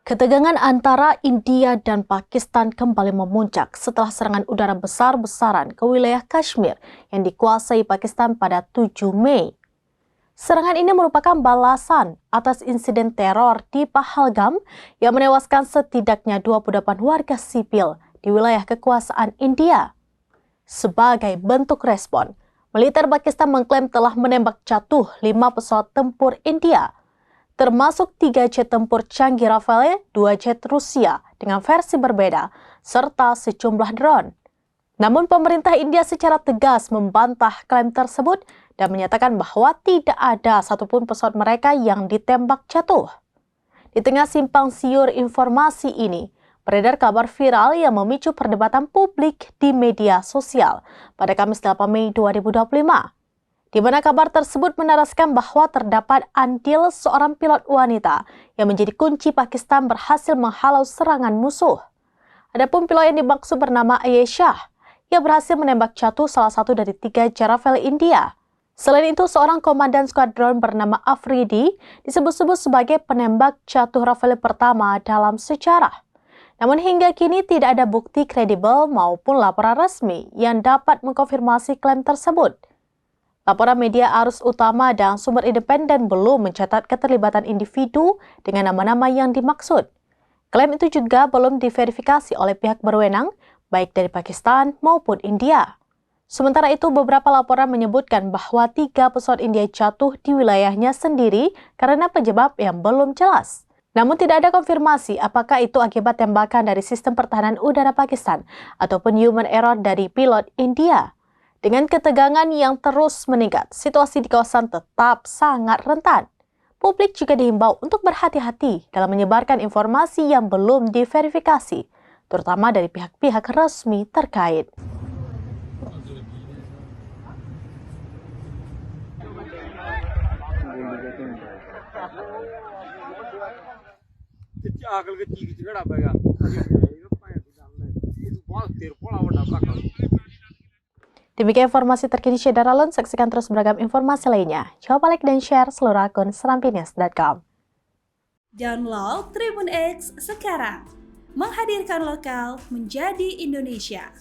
Ketegangan antara India dan Pakistan kembali memuncak setelah serangan udara besar-besaran ke wilayah Kashmir yang dikuasai Pakistan pada 7 Mei. Serangan ini merupakan balasan atas insiden teror di Pahalgam yang menewaskan setidaknya 28 warga sipil di wilayah kekuasaan India. Sebagai bentuk respon, militer Pakistan mengklaim telah menembak jatuh 5 pesawat tempur India, termasuk 3 jet tempur canggih Rafale, 2 jet Rusia dengan versi berbeda, serta sejumlah drone. Namun pemerintah India secara tegas membantah klaim tersebut dan menyatakan bahwa tidak ada satupun pesawat mereka yang ditembak jatuh. Di tengah simpang siur informasi ini, beredar kabar viral yang memicu perdebatan publik di media sosial pada Kamis 8 Mei 2025. Di mana kabar tersebut menaraskan bahwa terdapat andil seorang pilot wanita yang menjadi kunci Pakistan berhasil menghalau serangan musuh. Adapun pilot yang dimaksud bernama Aisyah, yang berhasil menembak jatuh salah satu dari 3 jet Rafale India. Selain itu, seorang komandan skuadron bernama Afridi disebut-sebut sebagai penembak jatuh Rafale pertama dalam sejarah. Namun hingga kini tidak ada bukti kredibel maupun laporan resmi yang dapat mengkonfirmasi klaim tersebut. Laporan media arus utama dan sumber independen belum mencatat keterlibatan individu dengan nama-nama yang dimaksud. Klaim itu juga belum diverifikasi oleh pihak berwenang, baik dari Pakistan maupun India. Sementara itu, beberapa laporan menyebutkan bahwa 3 pesawat India jatuh di wilayahnya sendiri karena penyebab yang belum jelas. Namun tidak ada konfirmasi apakah itu akibat tembakan dari sistem pertahanan udara Pakistan ataupun human error dari pilot India. Dengan ketegangan yang terus meningkat, situasi di kawasan tetap sangat rentan. Publik juga dihimbau untuk berhati-hati dalam menyebarkan informasi yang belum diverifikasi, terutama dari pihak-pihak resmi terkait. Demikian informasi terkini Syedara Lun, saksikan terus beragam informasi lainnya. Coba like dan share seluruh akun serampinews.com. Download Tribun X sekarang, menghadirkan lokal menjadi Indonesia.